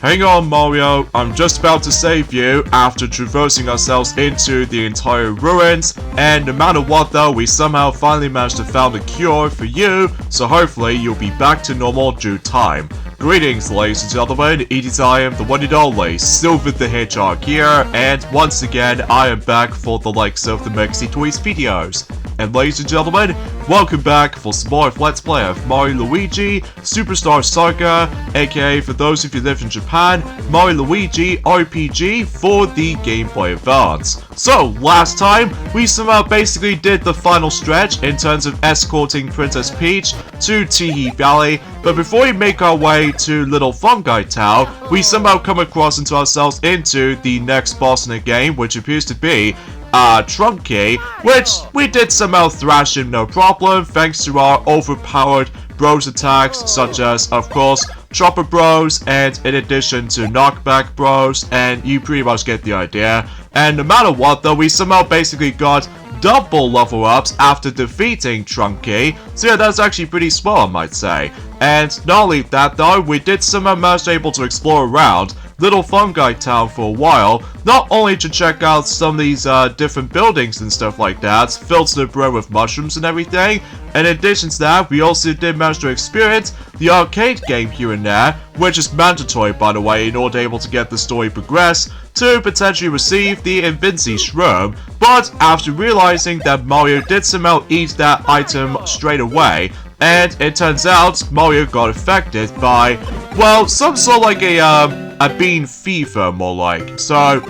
Hang on, Mario, I'm just about to save you after traversing ourselves into the entire ruins, and no matter what though, we somehow finally managed to find a cure for you, so hopefully you'll be back to normal due time. Greetings, ladies and gentlemen, it is I am the one and only Silver the Hedgehog here, and once again, I am back for the likes of the Mexi Toys videos. And ladies and gentlemen, welcome back for some more Let's Play of Mario Luigi Superstar Saga, aka for those of you who live in Japan, Mario Luigi RPG for the Game Boy Advance. So, last time, we somehow basically did the final stretch in terms of escorting Princess Peach to Teehee Valley, but before we make our way to Little Fungi Town, we somehow come across ourselves into the next boss in the game, which appears to be Trunky, which we did somehow thrash him no problem thanks to our overpowered bros attacks such as, of course, Chopper Bros, and in addition to Knockback Bros, and you pretty much get the idea. And no matter what though, we somehow basically got double level ups after defeating Trunky, so yeah, that's actually pretty small, I might say. And not only that though, we did somehow manage to explore around Little Fungi Town for a while, not only to check out some of these different buildings and stuff like that, filled to the brim with mushrooms and everything. In addition to that, we also did manage to experience the arcade game here and there, which is mandatory by the way in order to be able to get the story progress, to potentially receive the Invinci Shroom, but after realizing that Mario did somehow eat that item straight away, and it turns out Mario got affected by, well, some sort of like a bean fever, more like. So,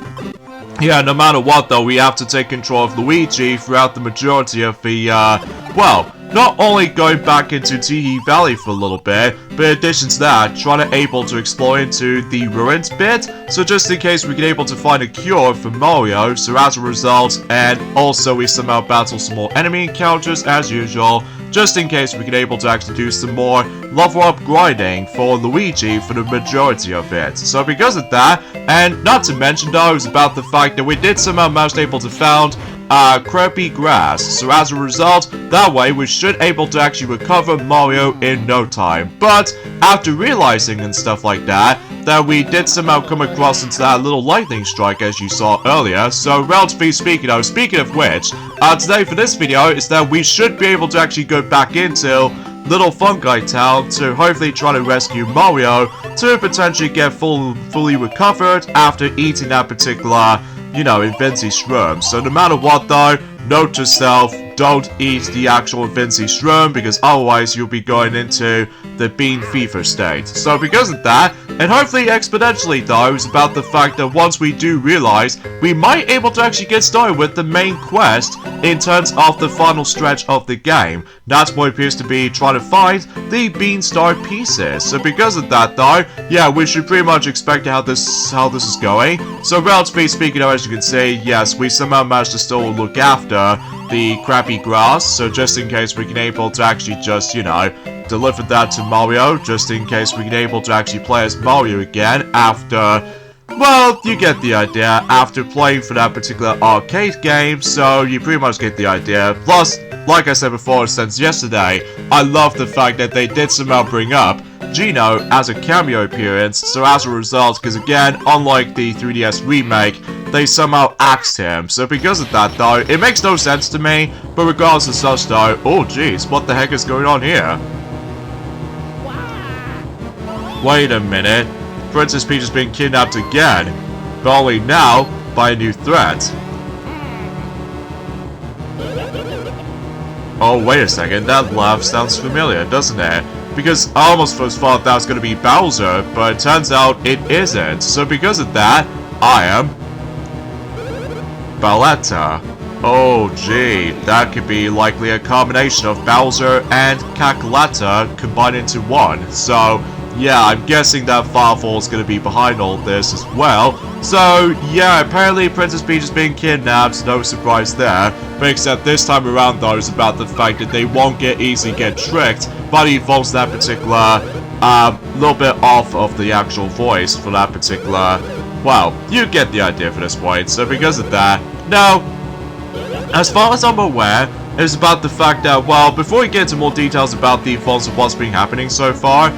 yeah, no matter what though, we have to take control of Luigi throughout the majority of the, well, not only going back into Teehee Valley for a little bit, but in addition to that, trying to able to explore into the ruins bit, so just in case we can able to find a cure for Mario, so as a result, and also we somehow battle some more enemy encounters as usual, just in case we can able to actually do some more level up grinding for Luigi for the majority of it. So because of that, and not to mention though, is about the fact that we did somehow manage to able to found crappy grass, so as a result, that way we should able to actually recover Mario in no time. But after realizing and stuff like that we did somehow come across into that little lightning strike as you saw earlier, so relatively speaking though, speaking of which, today for this video is that we should be able to actually go back into Little Fungi Town to hopefully try to rescue Mario to potentially get fully recovered after eating that particular, you know, Invinci Shroom. So no matter what though, note to self, don't eat the actual Invinci Shroom because otherwise you'll be going into the bean fever state. So because of that, and hopefully exponentially though, is about the fact that once we do realize, we might able to actually get started with the main quest in terms of the final stretch of the game. That's what appears to be trying to find the Beanstar pieces. So because of that though, yeah, we should pretty much expect how this is going. So relatively speaking though, as you can see, yes, we somehow managed to still look after the crappy grass, so just in case we can able to actually just, you know, deliver that to Mario, just in case we can able to actually play as Mario again after, well, you get the idea, after playing for that particular arcade game, so you pretty much get the idea. Plus, like I said before, since yesterday, I love the fact that they did somehow bring up Gino as a cameo appearance, so as a result, because again, unlike the 3DS remake, they somehow axed him. So because of that though, it makes no sense to me, but regardless of such though, oh jeez, what the heck is going on here? Wait a minute, Princess Peach is being kidnapped again, but only now by a new threat. Oh wait a second, that laugh sounds familiar, doesn't it? Because I almost first thought that was going to be Bowser, but it turns out it isn't. So because of that, I am Cackletta. Oh gee, that could be likely a combination of Bowser and Cackletta combined into one. So yeah, I'm guessing that Firefall is going to be behind all this as well. So yeah, apparently Princess Peach is being kidnapped, no surprise there. But except this time around though, is about the fact that they won't easily get tricked by the voice that particular, little bit off of the actual voice for that particular, well, you get the idea for this point. So because of that, no, as far as I'm aware, it's about the fact that, well, before we get into more details about the faults of what's been happening so far,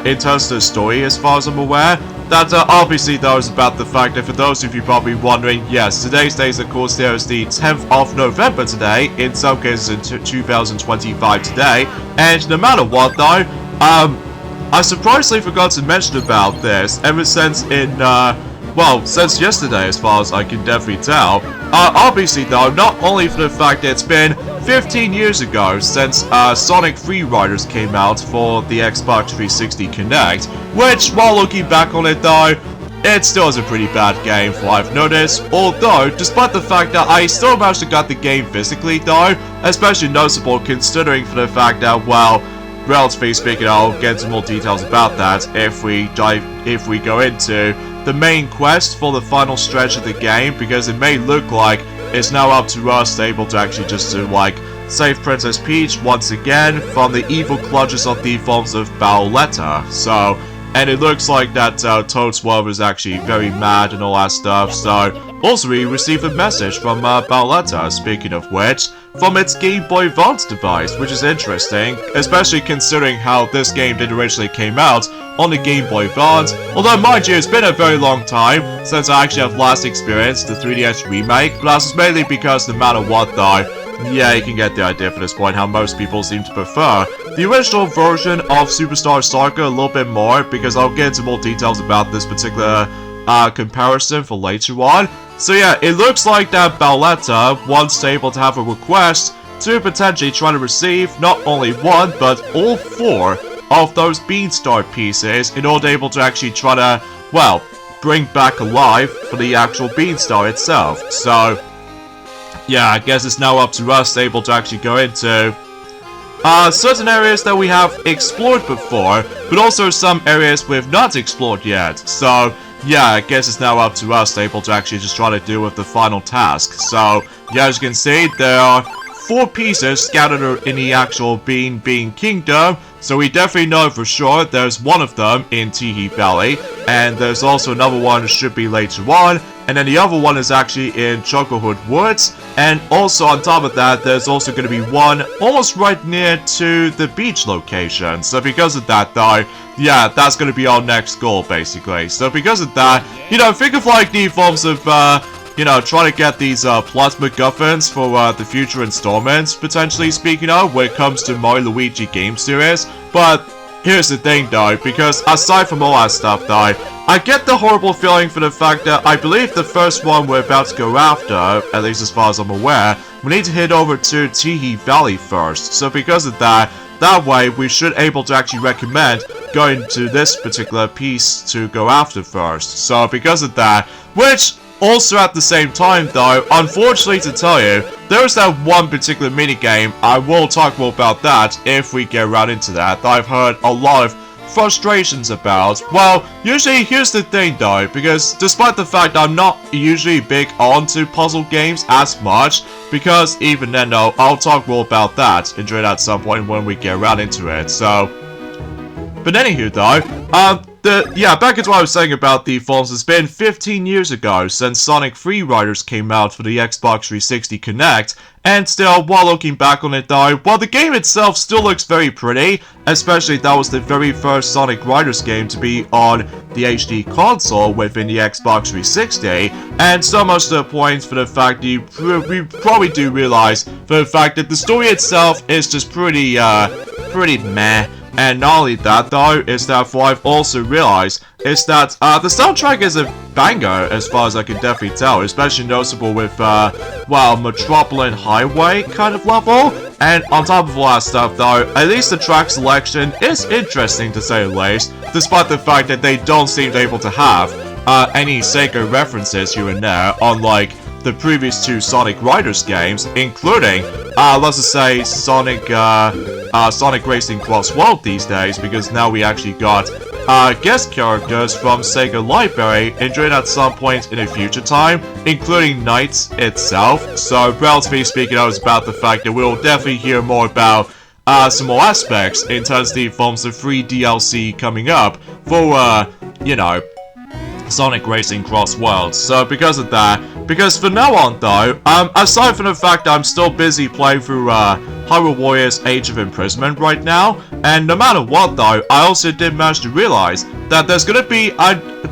in terms of the story, as far as I'm aware, that obviously though is about the fact that for those of you probably wondering, yes, today's date of course there is the 10th of November today, in some cases in 2025 today, and no matter what though, I surprisingly forgot to mention about this ever since since yesterday as far as I can definitely tell. Obviously though, not only for the fact that it's been 15 years ago since Sonic Free Riders came out for the Xbox 360 Kinect, which while looking back on it though, it still is a pretty bad game from what I've noticed, although despite the fact that I still managed to get the game physically though, especially noticeable considering for the fact that, well, relatively speaking, I'll get into more details about that if we go into the main quest for the final stretch of the game, because it may look like it's now up to us able to actually just like save Princess Peach once again from the evil clutches of the forms of Cackletta. So, and it looks like that Toadsworth is actually very mad and all that stuff. So, also we received a message from Cackletta, speaking of which, from its Game Boy Advance device, which is interesting, especially considering how this game did originally came out on the Game Boy Advance. Although, mind you, it's been a very long time since I actually have last experienced the 3DS remake, but that's mainly because no matter what though, yeah, you can get the idea for this point how most people seem to prefer the original version of Superstar Saga a little bit more, because I'll get into more details about this particular comparison for later on. So yeah, it looks like that Cackletta wants able to have a request to potentially try to receive not only one, but all 4 of those Beanstar pieces in order able to actually try to, well, bring back alive for the actual Beanstar itself. So, yeah, I guess it's now up to us able to actually go into certain areas that we have explored before, but also some areas we've not explored yet. So, yeah, I guess it's now up to us able to actually just try to deal with the final task. So, yeah, as you can see, there are 4 pieces scattered in the actual Bean Kingdom, so we definitely know for sure there's one of them in Teehee Valley, and there's also another one that should be later on, and then the other one is actually in Chocohood Woods, and also on top of that, there's also going to be one almost right near to the beach location. So because of that though, yeah, that's going to be our next goal basically. So because of that, you know, think of like the forms of you know, trying to get these plot MacGuffins for the future installments, potentially speaking of, when it comes to Mario Luigi game series. But here's the thing though, because aside from all that stuff though, I get the horrible feeling for the fact that I believe the first one we're about to go after, at least as far as I'm aware, we need to head over to Teehee Valley first. So because of that way we should able to actually recommend going to this particular piece to go after first. So because of that, which also at the same time though, unfortunately to tell you, there's that one particular minigame, I will talk more about that if we get around into that I've heard a lot of frustrations about. Well, usually here's the thing though, because despite the fact I'm not usually big onto puzzle games as much, because even then though, I'll talk more about that during at some point when we get around into it. So, but anywho though, back into what I was saying about the forms. It's been 15 years ago since Sonic Free Riders came out for the Xbox 360 Kinect, and still, while looking back on it though, while the game itself still looks very pretty, especially that was the very first Sonic Riders game to be on the HD console within the Xbox 360, and so much to the point for the fact that we probably do realize for the fact that the story itself is just pretty meh. And not only that though, is that what I've also realized is that the soundtrack is a banger as far as I can definitely tell, especially noticeable with well, Metropolitan Highway kind of level. And on top of all that stuff though, at least the track selection is interesting to say the least, despite the fact that they don't seem able to have any Sega references here and there, unlike the previous 2 Sonic Riders games, including, let's just say, Sonic Racing Cross World these days, because now we actually got guest characters from Sega Library entering at some point in a future time, including Knights itself. So, relatively speaking, I was about the fact that we'll definitely hear more about some more aspects in terms of the forms of free DLC coming up for, you know, Sonic Racing Cross Worlds. So because of that, because from now on though, aside from the fact that I'm still busy playing through Hyrule Warriors Age of Imprisonment right now, And no matter what though, I also did manage to realize that there's gonna be,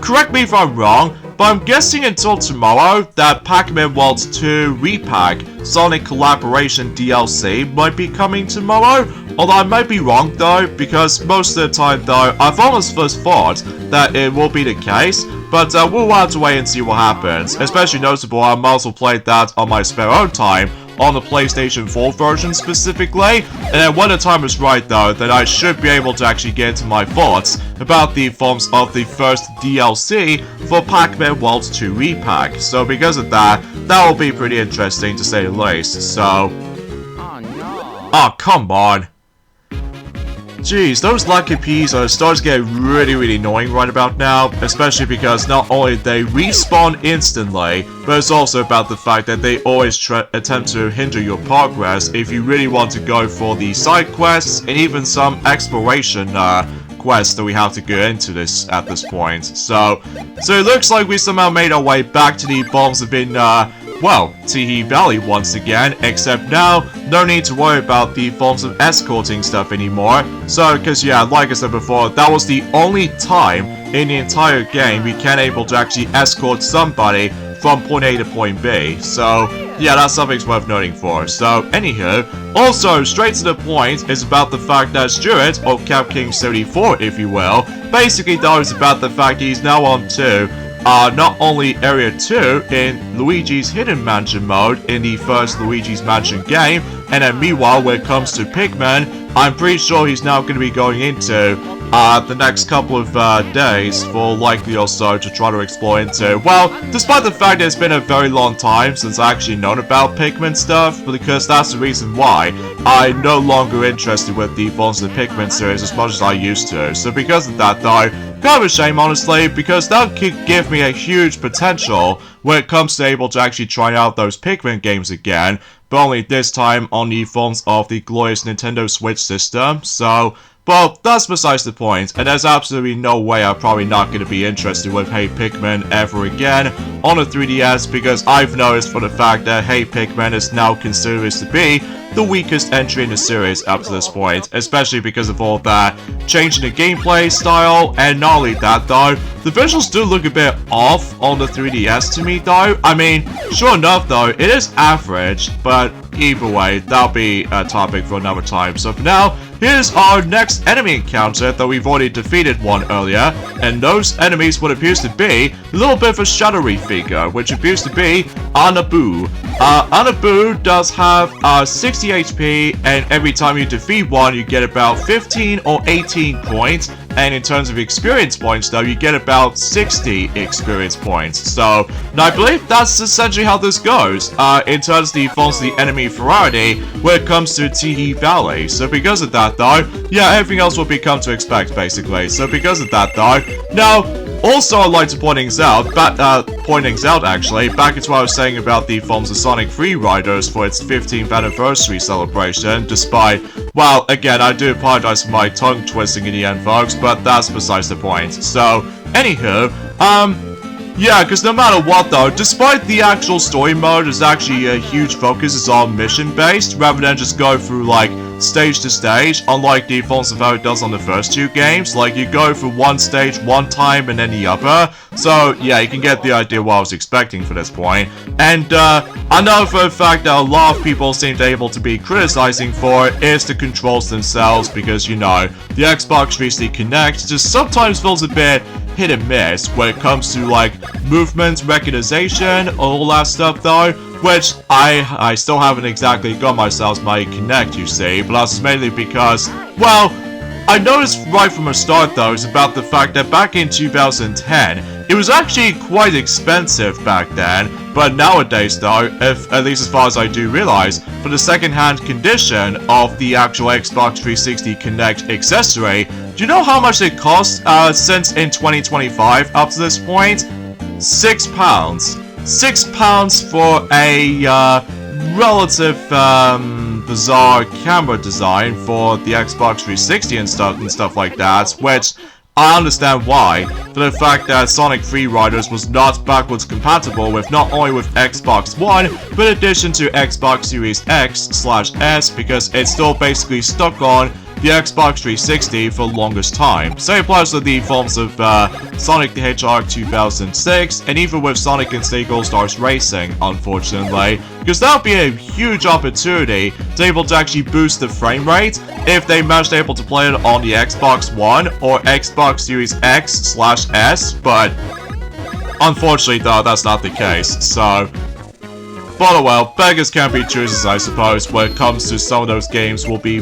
correct me if I'm wrong, but I'm guessing until tomorrow that Pac-Man World 2 Repack Sonic Collaboration DLC might be coming tomorrow. Although I might be wrong though, because most of the time though, I've almost first thought that it will be the case. But we'll have to wait and see what happens. Especially notable, I also played that on my spare own time, on the PlayStation 4 version specifically. And then when the time is right though, then I should be able to actually get into my thoughts about the forms of the first DLC for Pac-Man World 2 Repack. So because of that, that will be pretty interesting to say the least. So... oh no. Oh, come on. Jeez, those lucky peas are starting to get really annoying right about now, especially because not only they respawn instantly, but it's also about the fact that they always attempt to hinder your progress if you really want to go for the side quests and even some exploration quests that we have to go into at this point. So it looks like we somehow made our way back to the bombs have been well, Teehee Valley once again, except now, no need to worry about the forms of escorting stuff anymore. So, because yeah, like I said before, that was the only time in the entire game we can able to actually escort somebody from point A to point B. So, yeah, that's something worth noting for. So, anywho, also, straight to the point is about the fact that Stuart, or Cap King 74 if you will, basically though is about the fact he's now on to not only Area 2 in Luigi's Hidden Mansion mode in the first Luigi's Mansion game, and then meanwhile when it comes to Pikmin, I'm pretty sure he's now going to be going into the next couple of days for likely or so to try to explore into. Well, despite the fact that it's been a very long time since I actually known about Pikmin stuff, because that's the reason why I'm no longer interested with the Forms of the Pikmin series as much as I used to. So because of that though, kind of a shame honestly, because that could give me a huge potential when it comes to able to actually try out those Pikmin games again, but only this time on the forms of the glorious Nintendo Switch system. So, well, that's besides the point, and there's absolutely no way I'm probably not going to be interested with Hey Pikmin ever again on a 3DS, because I've noticed for the fact that Hey Pikmin is now considered to be the weakest entry in the series up to this point, especially because of all that changing the gameplay style, and not only that though, the visuals do look a bit off on the 3DS to me though. I mean, sure enough though, it is average, but either way, that'll be a topic for another time. So for now, here's our next enemy encounter that we've already defeated one earlier, and those enemies what appears to be a little bit of a shadowy figure, which appears to be Anabu. Anabu does have 60 HP, and every time you defeat one, you get about 15 or 18 points. And in terms of experience points though, you get about 60 experience points. So, now I believe that's essentially how this goes, in terms of the forms of the enemy variety when it comes to Teehee Valley. So because of that though, yeah, everything else will be come to expect basically. So because of that though, now, also I'd like to point things out, actually, back into what I was saying about the forms of Sonic Free Riders for its 15th anniversary celebration, despite, well, again, I do apologize for my tongue twisting in the end, folks, but that's besides the point. So, anywho, yeah, because no matter what though, despite the actual story mode is actually a huge focus, it's all mission based, rather than just go through like stage to stage, unlike the forms of how it does on the first two games. Like you go through one stage one time and then the other. So yeah, you can get the idea what I was expecting for this point. And I know for a fact that a lot of people seem to be able to be criticizing for is the controls themselves, because you know, the Xbox 360 Kinect just sometimes feels a bit hit and miss when it comes to like movement recognition, all that stuff though, which I still haven't exactly got myself my Kinect, you see, but that's mainly because, well, I noticed right from the start though is about the fact that back in 2010, it was actually quite expensive back then, but nowadays though, if at least as far as I do realize, for the second-hand condition of the actual Xbox 360 Kinect accessory, do you know how much it costs since in 2025 up to this point? £6. £6 for a relative bizarre camera design for the Xbox 360 and stuff like that, which I understand why, for the fact that Sonic Free Riders was not backwards compatible with not only with Xbox One, but in addition to Xbox Series X/S, because it's still basically stuck on the Xbox 360 for the longest time. Same applies with the forms of Sonic the Hedgehog 2006, and even with Sonic and Sega All-Stars Racing, unfortunately, because that would be a huge opportunity to able to actually boost the frame rate if they managed to able to play it on the Xbox One or Xbox Series X/S, but unfortunately though, that's not the case, so... But oh well, beggars can't be choosers, I suppose, when it comes to some of those games will be,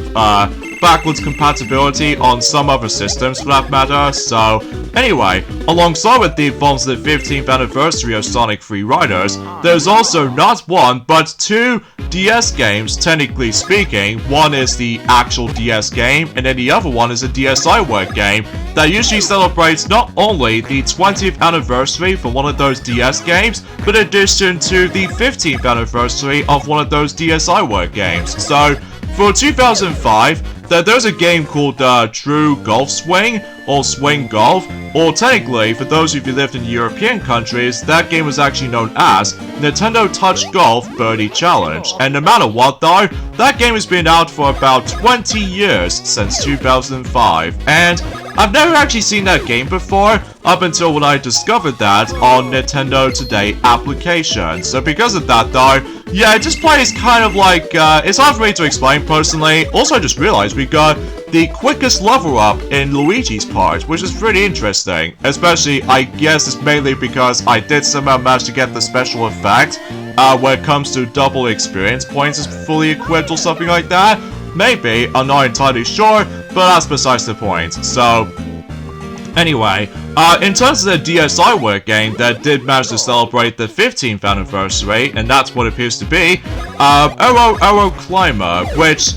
backwards compatibility on some other systems for that matter, so... Anyway, alongside with the forms of the 15th anniversary of Sonic Free Riders, there's also not one, but two DS games, technically speaking. One is the actual DS game, and then the other one is a DSiWare game that usually celebrates not only the 20th anniversary for one of those DS games, but in addition to the 15th anniversary of one of those DSiWare games. So, for 2005, there's a game called True Golf Swing, or Swing Golf, or technically, for those of you who lived in European countries, that game was actually known as Nintendo Touch Golf Birdie Challenge. And no matter what though, that game has been out for about 20 years, since 2005, and I've never actually seen that game before, up until when I discovered that on Nintendo Today application. So because of that though, yeah, it just plays kind of like, it's hard for me to explain personally. Also, I just realized we got the quickest level up in Luigi's part, which is pretty interesting. Especially, I guess it's mainly because I did somehow manage to get the special effect, when it comes to double experience points is fully equipped or something like that. Maybe, I'm not entirely sure, but that's besides the point. So, anyway, in terms of the DSiWare game that did manage to celebrate the 15th anniversary, and that's what it appears to be, Arrow Climber, which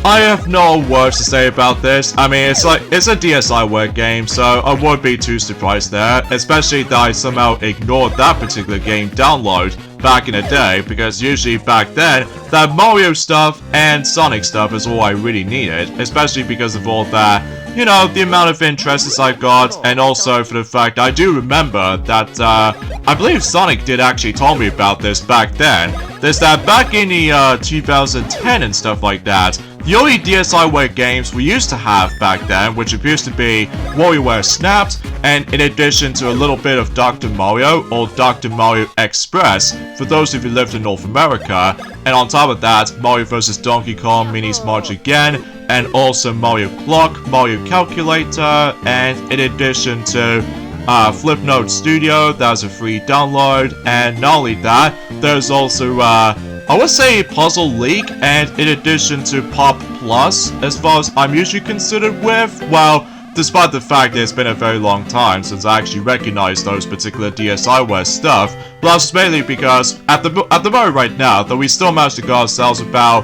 I have no words to say about this. I mean, it's a DSiWare game, so I wouldn't be too surprised there, especially that I somehow ignored that particular game download back in the day, because usually back then, that Mario stuff and Sonic stuff is all I really needed, especially because of all that, you know, the amount of interests I got, and also for the fact I do remember that, I believe Sonic did actually tell me about this back then. There's that back in the 2010 and stuff like that, the only DSiWare games we used to have back then, which appears to be WarioWare Snapped, and in addition to a little bit of Dr. Mario, or Dr. Mario Express, for those of you who lived in North America, and on top of that, Mario vs. Donkey Kong Minis March Again, and also Mario Clock, Mario Calculator, and in addition to Flipnote Studio, that's a free download, and not only that, there's also, I would say Puzzle League, and in addition to Pop Plus, as far as I'm usually considered with, well, despite the fact that it's been a very long time since I actually recognized those particular DSiWare stuff, but that's mainly because, at the moment right now, that we still managed to get ourselves about,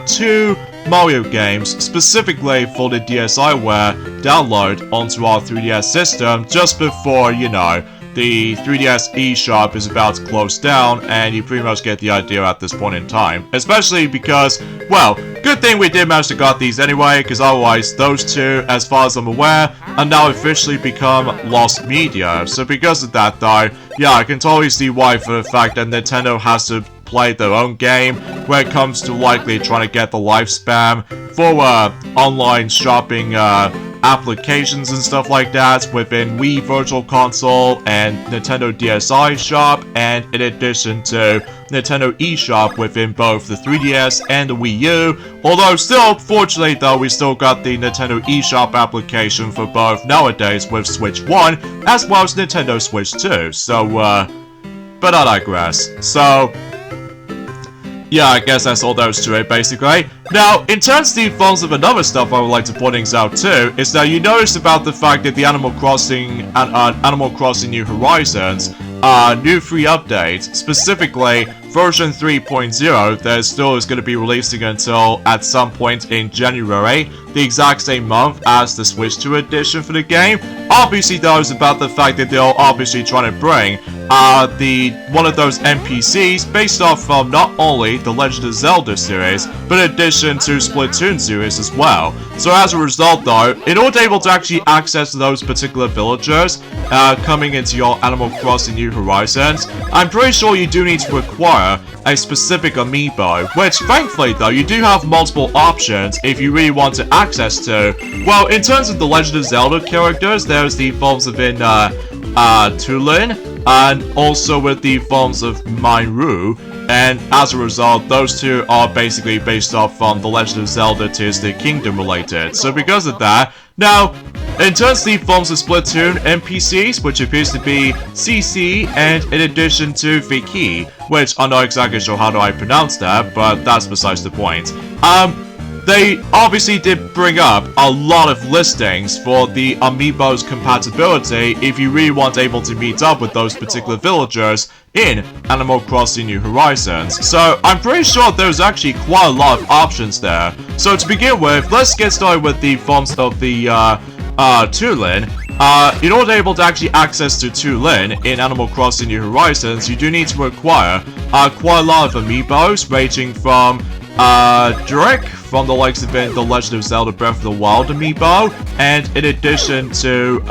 2 Mario games, specifically for the DSiWare download onto our 3DS system, just before, you know, the 3DS eShop is about to close down, and you pretty much get the idea at this point in time. Especially because, well, good thing we did manage to get these anyway, because otherwise those two, as far as I'm aware, are now officially become lost media. So because of that though, yeah, I can totally see why, for the fact that Nintendo has to play their own game when it comes to likely trying to get the lifespan for online shopping applications and stuff like that within Wii Virtual Console and Nintendo DSi Shop, and in addition to Nintendo eShop within both the 3DS and the Wii U. Although still, fortunately though, we still got the Nintendo eShop application for both nowadays with Switch 1 as well as Nintendo Switch 2. So, but I digress. So, yeah, I guess that's all there is to it, basically. Now, in terms of the forms of another stuff I would like to point things out too, is that you noticed about the fact that the Animal Crossing New Horizons new free update, specifically version 3.0, that still is going to be releasing until at some point in January, the exact same month as the Switch 2 edition for the game. Obviously, though, is about the fact that they're obviously trying to bring one of those NPCs based off from not only the Legend of Zelda series, but in addition to Splatoon series as well. So as a result though, in order to be able to actually access those particular villagers coming into your Animal Crossing New Horizons, I'm pretty sure you do need to acquire require a specific amiibo, which thankfully though, you do have multiple options if you really want to access to. Well, in terms of the Legend of Zelda characters, there's the forms within Tulin, and also with the forms of Minru, and as a result, those two are basically based off from the Legend of Zelda Tears of the Kingdom related. So because of that, now, in terms of the forms of Splatoon NPCs, which appears to be CC, and in addition to Vicky, which I'm not exactly sure how do I pronounce that, but that's besides the point. They obviously did bring up a lot of listings for the amiibo's compatibility if you really want able to meet up with those particular villagers in Animal Crossing New Horizons. So I'm pretty sure there's actually quite a lot of options there. So to begin with, let's get started with the forms of the Tulin. In order to able to actually access to Tulin in Animal Crossing New Horizons, you do need to acquire quite a lot of amiibos, ranging from Drake from the likes of the Legend of Zelda Breath of the Wild amiibo, and in addition to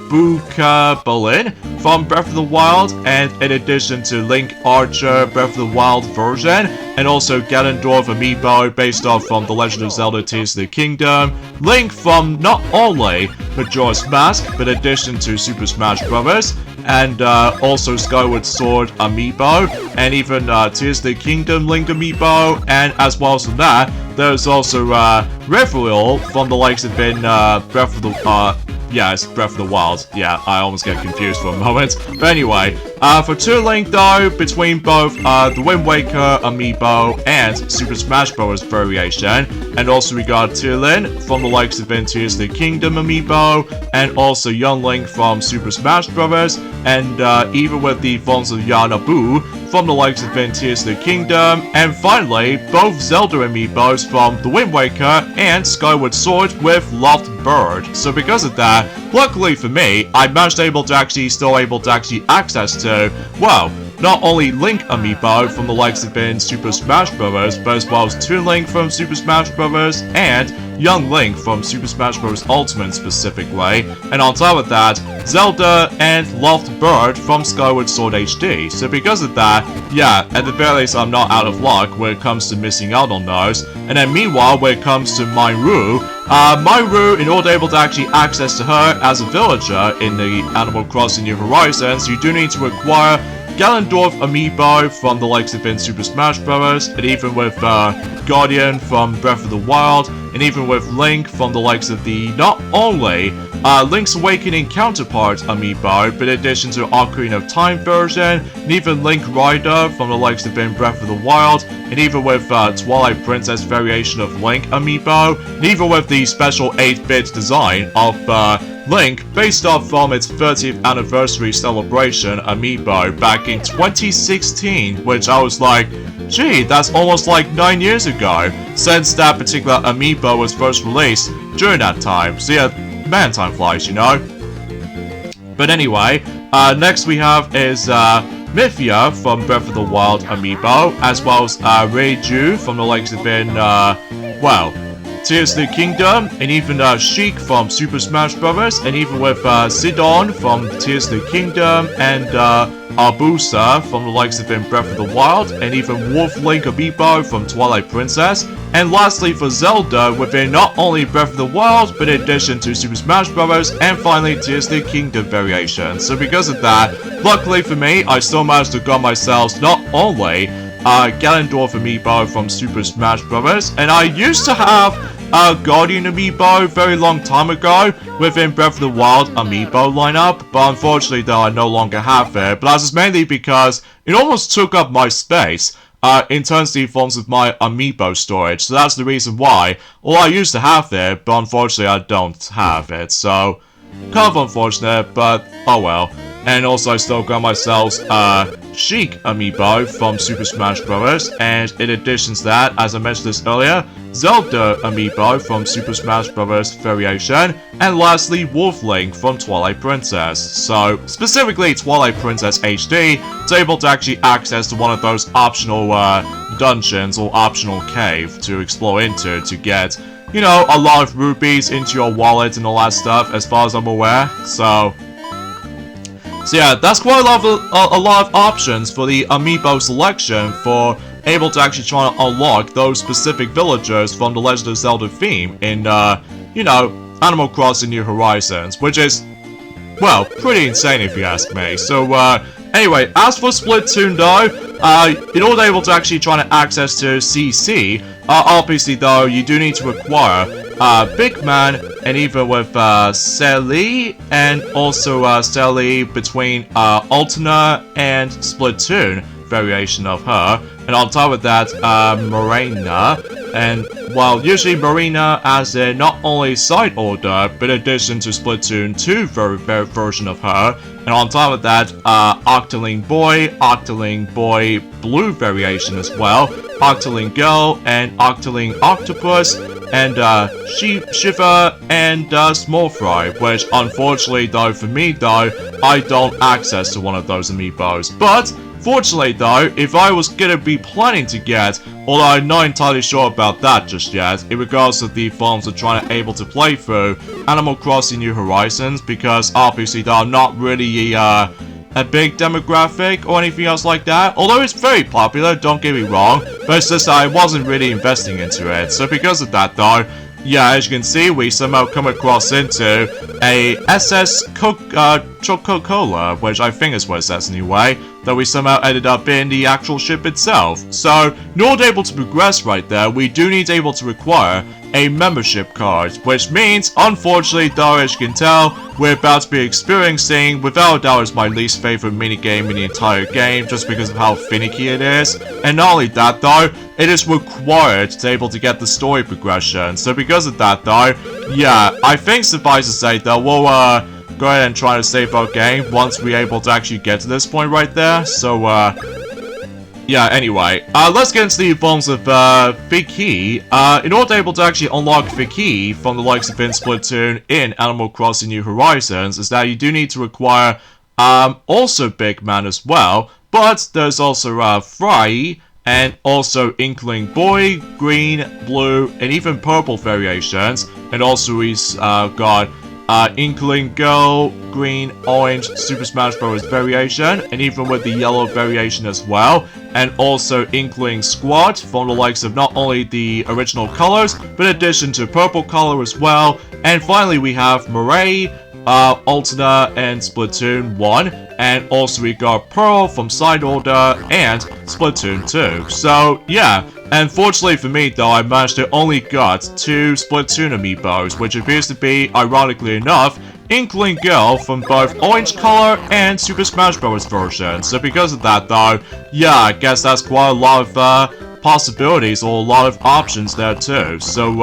Bokoblin from Breath of the Wild, and in addition to Link Archer Breath of the Wild version, and also Ganondorf amiibo based off from the Legend of Zelda Tears of the Kingdom, Link from not only Majora's Mask, but in addition to Super Smash Bros., and also Skyward Sword amiibo, and even Tears of the Kingdom Link amiibo, and as well as that, there's also Reveal from the likes of Breath of the yeah, it's Breath of the Wild. Yeah, I almost get confused for a moment. But anyway, for Link though, between both the Wind Waker amiibo and Super Smash Bros. Variation, and also we got Tulin from the likes of Tears of the Kingdom amiibo, and also Young Link from Super Smash Bros., and even with the forms of Yanabu from the likes of Tears of the Kingdom, and finally, both Zelda amiibos from the Wind Waker and Skyward Sword with Loft Bird. So because of that, luckily for me, I managed to still able to access to, well, not only Link amiibo from the likes of Super Smash Bros., but as well as Toon Link from Super Smash Bros., and Young Link from Super Smash Bros. Ultimate specifically, and on top of that, Zelda and Loft Bird from Skyward Sword HD. So because of that, yeah, at the very least I'm not out of luck when it comes to missing out on those. And then meanwhile, when it comes to Minru, in order able to actually access to her as a villager in the Animal Crossing New Horizons, you do need to acquire Ganondorf amiibo from the likes of Super Smash Bros., and even with Guardian from Breath of the Wild, and even with Link from the likes of the not only Link's Awakening counterpart amiibo, but in addition to Ocarina of Time version, and even Link Rider from the likes of Breath of the Wild, and even with Twilight Princess variation of Link amiibo, and even with the special 8-bit design of Link, based off from its 30th anniversary celebration amiibo back in 2016, which I was like, gee, that's almost like 9 years ago, since that particular amiibo was first released during that time. So yeah, man, time flies, you know? But anyway, next we have is Mythia from Breath of the Wild amiibo, as well as Reiju from the likes of well, Tears of the Kingdom, and even Sheik from Super Smash Bros., and even with Sidon from Tears of the Kingdom, and Arbusa from the likes of Breath of the Wild, and even Wolf Link amiibo from Twilight Princess, and lastly for Zelda within not only Breath of the Wild, but in addition to Super Smash Bros., and finally Tears of the Kingdom variation. So because of that, luckily for me, I still managed to get myself not only Ganondorf amiibo from Super Smash Bros., and I used to have Guardian amiibo very long time ago within Breath of the Wild amiibo lineup, but unfortunately though I no longer have it, but that's mainly because it almost took up my space in terms of the forms of my amiibo storage, so that's the reason why. Well, I used to have it, but unfortunately I don't have it, so kind of unfortunate, but oh well. And also I still got myself Sheik amiibo from Super Smash Bros. And in addition to that, as I mentioned this earlier, Zelda amiibo from Super Smash Bros. Variation, and lastly Wolf Link from Twilight Princess. So specifically Twilight Princess HD, it's able to actually access to one of those optional dungeons or optional cave to explore into to get, you know, a lot of rupees into your wallet and all that stuff, as far as I'm aware. So So yeah, that's quite a lot of options for the amiibo selection for able to actually try to unlock those specific villagers from the Legend of Zelda theme in, you know, Animal Crossing New Horizons, which is, well, pretty insane if you ask me. So, anyway, as for Splatoon though, in order able to actually try to access to CC, obviously though, you do need to acquire Big Man, and even with Sally, and also Sally between Alternate and Splatoon variation of her, and on top of that, Marina, and well, usually Marina as a not only side order, but in addition to Splatoon 2 version of her, and on top of that, Octoling Boy Blue variation as well, Octoling Girl, and Octoling Octopus, and Shiva, and Small Fry, which unfortunately though, for me though, I don't access to one of those amiibos, but fortunately though, if I was gonna be planning to get, although I'm not entirely sure about that just yet, in regards to the forms of trying to able to play through Animal Crossing New Horizons, because obviously they're not really a big demographic or anything else like that, although it's very popular, don't get me wrong, but it's just I wasn't really investing into it, so because of that though, yeah, as you can see, we somehow come across into a SS Coca-Cola, which I think is what it says anyway, that we somehow ended up in the actual ship itself. So, in order to able to progress right there, we do need to able to require a membership card, which means, unfortunately, though, as you can tell, we're about to be experiencing, without a doubt, is my least favorite minigame in the entire game, just because of how finicky it is. And not only that, though, it is required to be able to get the story progression. So because of that, though, yeah, I think suffice to say that we'll go ahead and try to save our game once we're able to actually get to this point right there. So, yeah, anyway, let's get into the forms of Vicky. In order to able to actually unlock Vicky from the likes of Splatoon in Animal Crossing New Horizons, is that you do need to require also Big Man as well, but there's also Fry, and also Inkling Boy, Green, Blue, and even Purple variations, and also we've got Inkling Girl, Green, Orange, Super Smash Bros. Variation, and even with the yellow variation as well, and also Inkling Squad from the likes of not only the original colors, but in addition to purple color as well, and finally we have Murray, Alternate, and Splatoon 1, and also we got Pearl from Side Order and Splatoon 2. So, yeah, and fortunately for me though, I managed to only got 2 Splatoon amiibos, which appears to be, ironically enough, Inkling Girl from both Orange Color and Super Smash Bros. Version. So because of that though, yeah, I guess that's quite a lot of possibilities or a lot of options there too. So,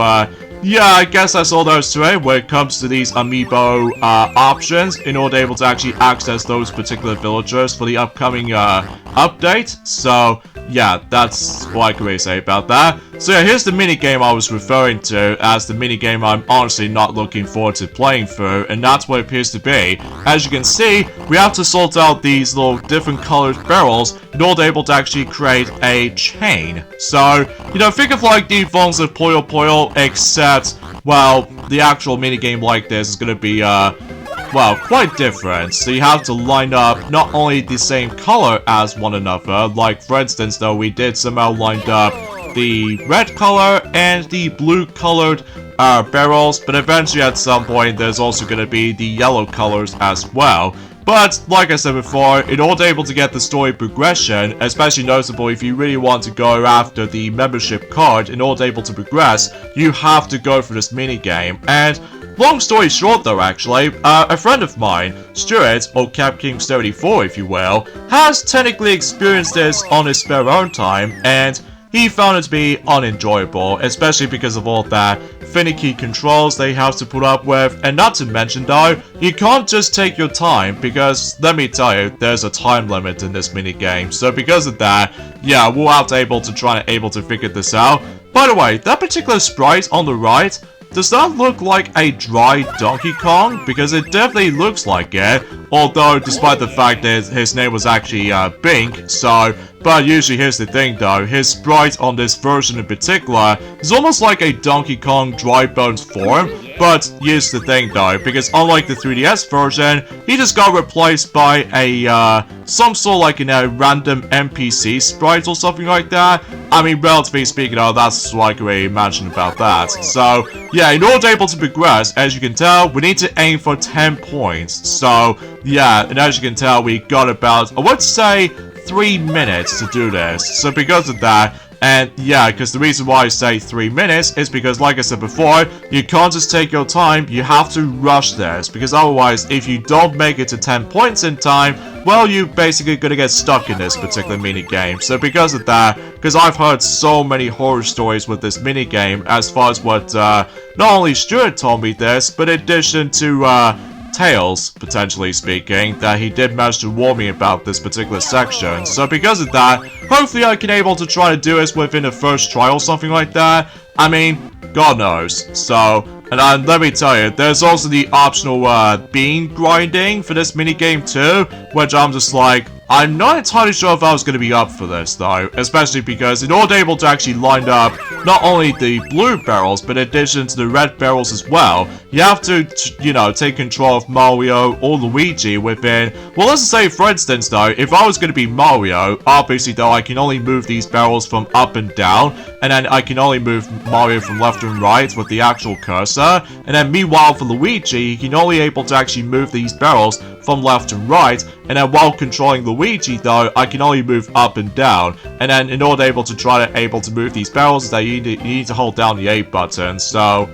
yeah, I guess that's all there is to it when it comes to these amiibo options in order to able to actually access those particular villagers for the upcoming update. So, yeah, that's what I can really say about that. So yeah, here's the minigame I was referring to as the minigame I'm honestly not looking forward to playing through, and that's what it appears to be. As you can see, we have to sort out these little different colored barrels in order to able to actually create a chain. So, you know, think of like the forms of Puyo Puyo, except, well, the actual minigame like this is gonna be, well, quite different. So you have to line up not only the same color as one another, like for instance though, we did somehow lined up the red color and the blue colored barrels, but eventually at some point there's also going to be the yellow colors as well. But, like I said before, in order to able to get the story progression, especially noticeable if you really want to go after the membership card, in order to able to progress, you have to go for this minigame. And long story short though, actually, a friend of mine, Stuart, or CapKing74 if you will, has technically experienced this on his spare own time, and he found it to be unenjoyable, especially because of all that finicky controls they have to put up with, and not to mention though, you can't just take your time, because let me tell you, there's a time limit in this minigame, so because of that, yeah, we'll have to able to try to figure this out. By the way, that particular sprite on the right, does that look like a dry Donkey Kong? Because it definitely looks like it, although despite the fact that his name was actually Bink, so But usually here's the thing though, his sprite on this version in particular is almost like a Donkey Kong Dry Bones form. But here's the thing though, because unlike the 3DS version, he just got replaced by a some sort of like a random NPC sprite or something like that. I mean, relatively speaking, that's like we imagine about that. So yeah, in order to be able to progress, as you can tell, we need to aim for 10 points. So yeah, and as you can tell, we got about, I would say, 3 minutes to do this. So because of that, and yeah, because the reason why I say 3 minutes is because, like I said before, you can't just take your time, you have to rush this. Because otherwise, if you don't make it to 10 points in time, well, you're basically gonna get stuck in this particular minigame. So because of that, because I've heard so many horror stories with this minigame, as far as what, not only Stuart told me this, but in addition to, Tails, potentially speaking, that he did manage to warn me about this particular section. So because of that, hopefully I can able to try to do this within the first try or something like that. I mean, God knows. So, and let me tell you, there's also the optional bean grinding for this minigame too, which I'm just like, I'm not entirely sure if I was going to be up for this though, especially because in order to able to actually line up not only the blue barrels, but in addition to the red barrels as well, you have to, you know, take control of Mario or Luigi within, well, let's say, for instance though, if I was going to be Mario, obviously though, I can only move these barrels from up and down, and then I can only move Mario from left and right with the actual cursor, and then meanwhile for Luigi, you can only able to actually move these barrels from left and right, and then while controlling Luigi though, I can only move up and down, and then in order to move these barrels, that you need to hold down the A button. So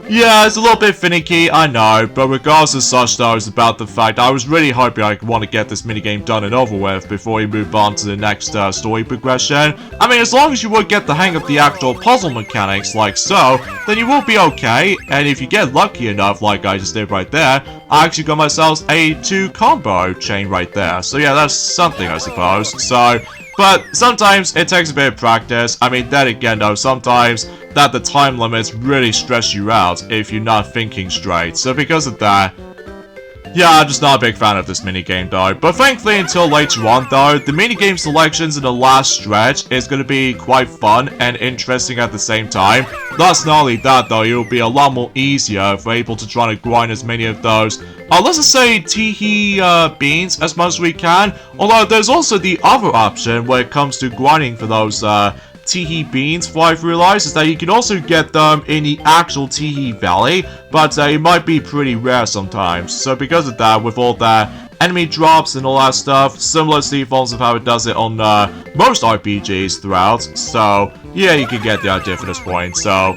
yeah, it's a little bit finicky, I know, but regardless of such though, it's about the fact I was really hoping I could want to get this minigame done and over with before we move on to the next story progression. I mean, as long as you would get the hang of the actual puzzle mechanics like so, then you will be okay, and if you get lucky enough, like I just did right there, I actually got myself a 2 combo chain right there. So yeah, that's something, I suppose. So, but sometimes it takes a bit of practice. I mean, then again though, sometimes that the time limits really stress you out if you're not thinking straight. So because of that, yeah, I'm just not a big fan of this minigame though. But thankfully until later on though, the minigame selections in the last stretch is going to be quite fun and interesting at the same time. Thus, not only that though, it will be a lot more easier if we're able to try to grind as many of those, let's just say teehee beans as much as we can. Although there's also the other option when it comes to grinding for those teehee beans, what I've realized is that you can also get them in the actual Teehee Valley, but it might be pretty rare sometimes. So because of that, with all that enemy drops and all that stuff, similar to the forms of how it does it on most RPGs throughout. So yeah, you can get the idea for this point. So,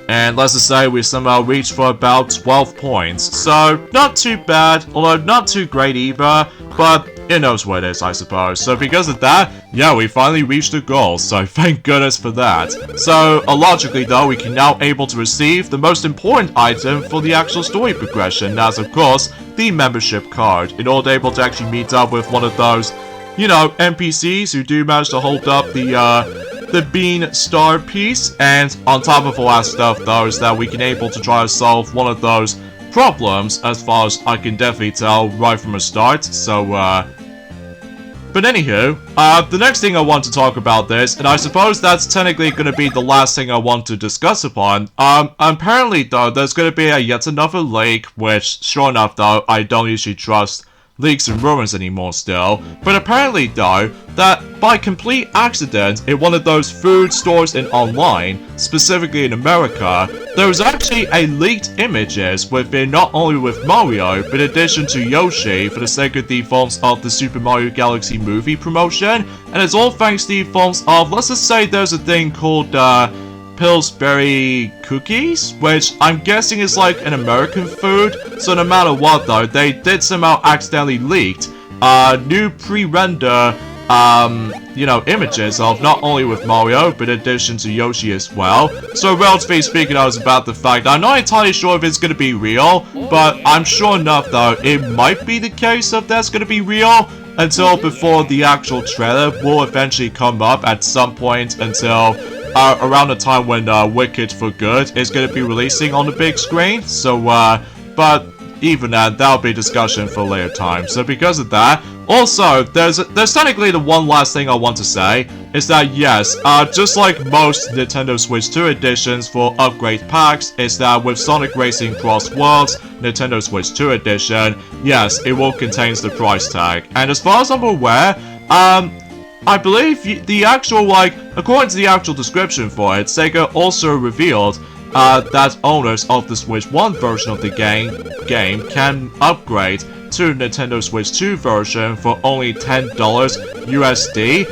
and let's just say we somehow reached for about 12 points. So not too bad, although not too great either, but it knows what it is, I suppose. So because of that, yeah, we finally reached the goal, so thank goodness for that. So, logically though, we can now able to receive the most important item for the actual story progression. That's of course, the membership card, in order to able to actually meet up with one of those, you know, NPCs who do manage to hold up the bean star piece. And on top of all that stuff though, is that we can able to try to solve one of those problems, as far as I can definitely tell right from the start. So, but anywho, the next thing I want to talk about this, and I suppose that's technically going to be the last thing I want to discuss upon, apparently though, there's going to be yet another leak, which, sure enough though, I don't usually trust leaks and rumors anymore still, but apparently though, that by complete accident in one of those food stores in online, specifically in America, there was actually a leaked images within not only with Mario, but in addition to Yoshi for the sake of the forms of the Super Mario Galaxy movie promotion, and it's all thanks to the forms of, let's just say there's a thing called Pillsbury cookies, which I'm guessing is like an American food. So no matter what though, they did somehow accidentally leaked new pre-render you know, images of not only with Mario, but in addition to Yoshi as well. So relatively speaking, I was about the fact, I'm not entirely sure if it's going to be real, but I'm sure enough though, it might be the case if that's going to be real, until before the actual trailer will eventually come up at some point, until around the time when Wicked for Good is going to be releasing on the big screen. So, but even then, that'll be a discussion for a later time. So because of that, Also, there's technically the one last thing I want to say, is that yes, just like most Nintendo Switch 2 editions for upgrade packs, is that with Sonic Racing Cross Worlds, Nintendo Switch 2 edition, yes, it will contain the price tag. And as far as I'm aware, I believe the actual, according to the actual description for it, Sega also revealed that owners of the Switch 1 version of the game can upgrade to Nintendo Switch 2 version for only $10 USD,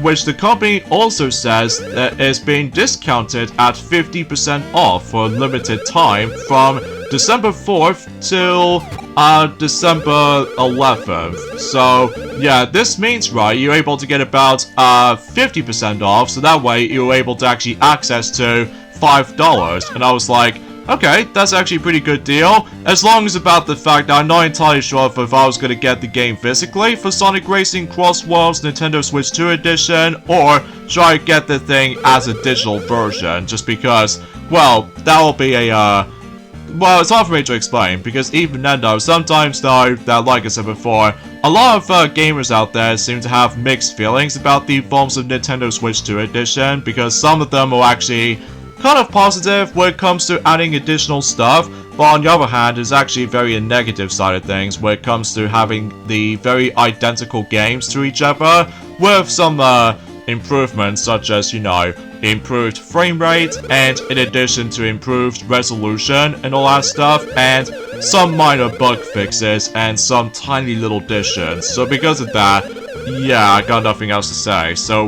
which the company also says is being discounted at 50% off for a limited time from December 4th till December 11th. So yeah, this means, right, you're able to get about 50% off, so that way you're able to actually access to $5. And I was like, okay, that's actually a pretty good deal, as long as about the fact that I'm not entirely sure if I was going to get the game physically for Sonic Racing Cross Worlds Nintendo Switch 2 edition, or should I get the thing as a digital version, just because, well, that will be a, well, it's hard for me to explain, because even then though, sometimes though, that like I said before, a lot of gamers out there seem to have mixed feelings about the forms of Nintendo Switch 2 edition, because some of them are actually kind of positive when it comes to adding additional stuff, but on the other hand, it's actually very a negative side of things when it comes to having the very identical games to each other, with some improvements such as, you know, improved frame rate, and in addition to improved resolution and all that stuff, and some minor bug fixes, and some tiny little additions. So because of that, yeah, I got nothing else to say. So,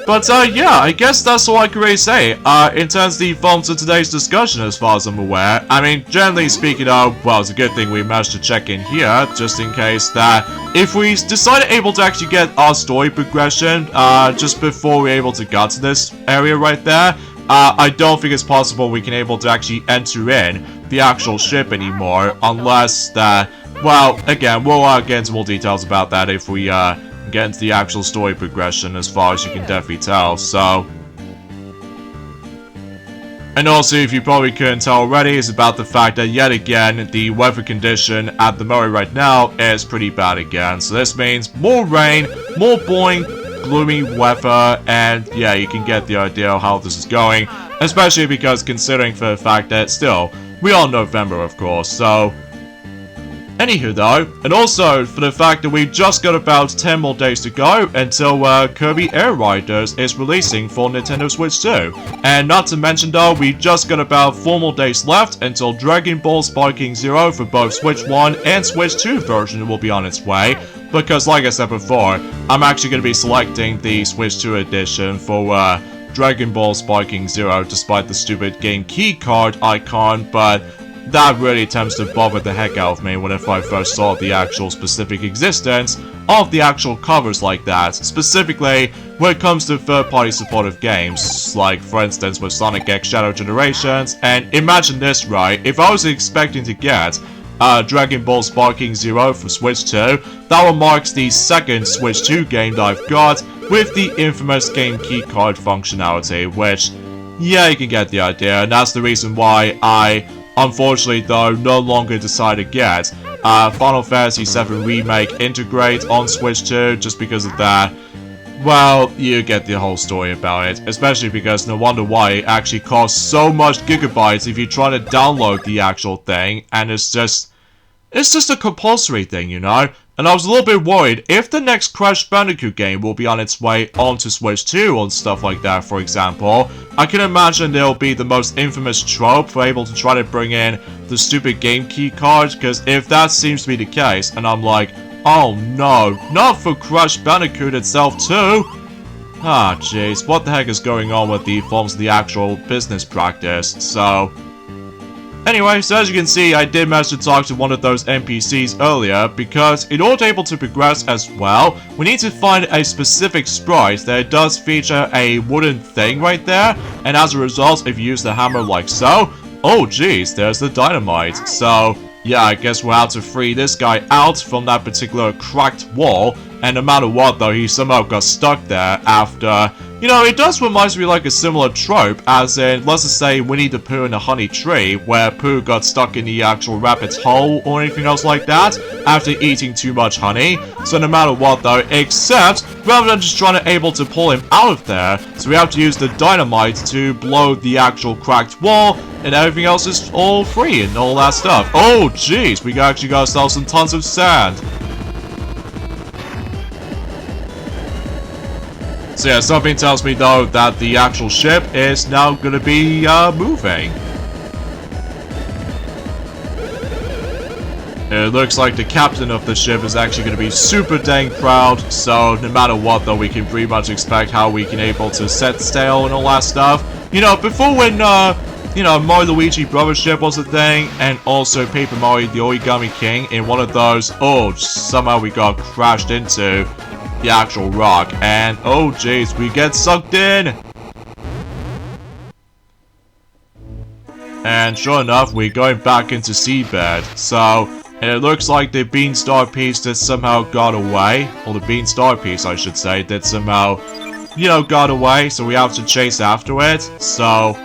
but yeah, I guess that's all I can really say, in terms of the forms of today's discussion as far as I'm aware. I mean, generally speaking of, well, it's a good thing we managed to check in here, just in case that if we decided able to actually get our story progression, just before we're able to get to this area right there, I don't think it's possible we can able to actually enter in the actual ship anymore, unless that, well, again, we'll get into more details about that if we, get into the actual story progression, as far as you can definitely tell. So, and also, if you probably couldn't tell already, is about the fact that yet again the weather condition at the moment right now is pretty bad again. So this means more rain, more boring, gloomy weather, and yeah, you can get the idea of how this is going, especially because considering for the fact that still we are in November, of course. So anywho though, and also for the fact that we've just got about 10 more days to go until Kirby Air Riders is releasing for Nintendo Switch 2. And not to mention though, we've just got about 4 more days left until Dragon Ball Sparking Zero for both Switch 1 and Switch 2 version will be on its way. Because like I said before, I'm actually going to be selecting the Switch 2 edition for Dragon Ball Sparking Zero, despite the stupid game key card icon, but that really tends to bother the heck out of me whenever I first saw the actual specific existence of the actual covers like that, specifically when it comes to third-party supportive games, like for instance with Sonic X Shadow Generations. And imagine this, right, if I was expecting to get Dragon Ball Sparking Zero for Switch 2, that one marks the second Switch 2 game that I've got with the infamous game keycard functionality, which, yeah, you can get the idea, and that's the reason why I unfortunately though no longer decided yet Final Fantasy VII Remake integrate on Switch 2, just because of that. Well, you get the whole story about it, especially because no wonder why it actually costs so much gigabytes if you try to download the actual thing, and it's just a compulsory thing, you know? And I was a little bit worried if the next Crash Bandicoot game will be on its way onto Switch 2 and stuff like that, for example. I can imagine there'll be the most infamous trope for able to try to bring in the stupid game key cards, because if that seems to be the case, and I'm like, oh no, not for Crash Bandicoot itself too! Ah, jeez, what the heck is going on with the forms of the actual business practice? So anyway, so as you can see, I did manage to talk to one of those NPCs earlier, because in order to be able to progress as well, we need to find a specific sprite that does feature a wooden thing right there, and as a result, if you use the hammer like so, oh geez, there's the dynamite. So yeah, I guess we'll have to free this guy out from that particular cracked wall, and no matter what though, he somehow got stuck there after, You know, it does remind me like a similar trope, as in, let's just say Winnie the Pooh in a honey tree, where Pooh got stuck in the actual rabbit's hole or anything else like that, after eating too much honey. So no matter what though, except, rather than just trying to able to pull him out of there, so we have to use the dynamite to blow the actual cracked wall, and everything else is all free and all that stuff. Oh jeez, we actually got ourselves some tons of sand. So yeah, something tells me though that the actual ship is now gonna be moving. It looks like the captain of the ship is actually going to be super dang proud, so no matter what though, we can pretty much expect how we can able to set sail and all that stuff. You know, before when, you know, Mario Luigi Brothers ship was a thing, and also Paper Mario the Origami King in one of those, oh, somehow we got crashed into the actual rock, and oh jeez, we get sucked in! And sure enough, we're going back into seabed, so it looks like the Beanstar piece that somehow got away, or the Beanstar piece I should say, that somehow, you know, got away, so we have to chase after it, so...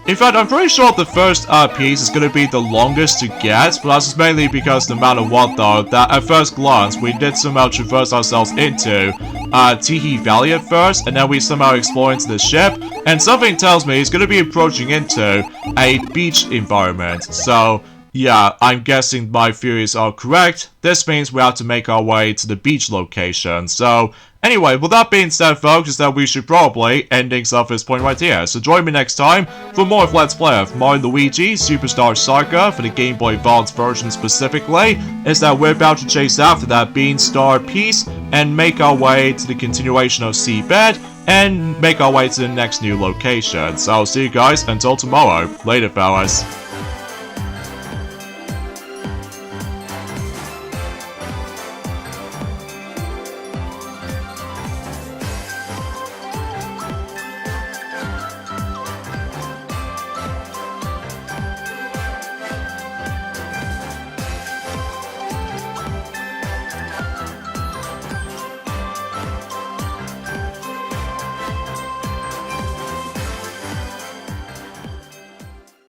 In fact, I'm pretty sure the first piece is going to be the longest to get, but that's mainly because no matter what though, that at first glance, we did somehow traverse ourselves into Tihi Valley at first, and then we somehow explore into the ship, and something tells me it's going to be approaching into a beach environment, so... Yeah, I'm guessing my theories are correct. This means we have to make our way to the beach location. So, anyway, with that being said, folks, is that we should probably end things off this point right here. So join me next time for more of Let's Play of Mario Luigi Superstar Saga for the Game Boy Advance version specifically, is that we're about to chase after that Beanstar piece and make our way to the continuation of Seabed and make our way to the next new location. So I'll see you guys until tomorrow. Later, fellas.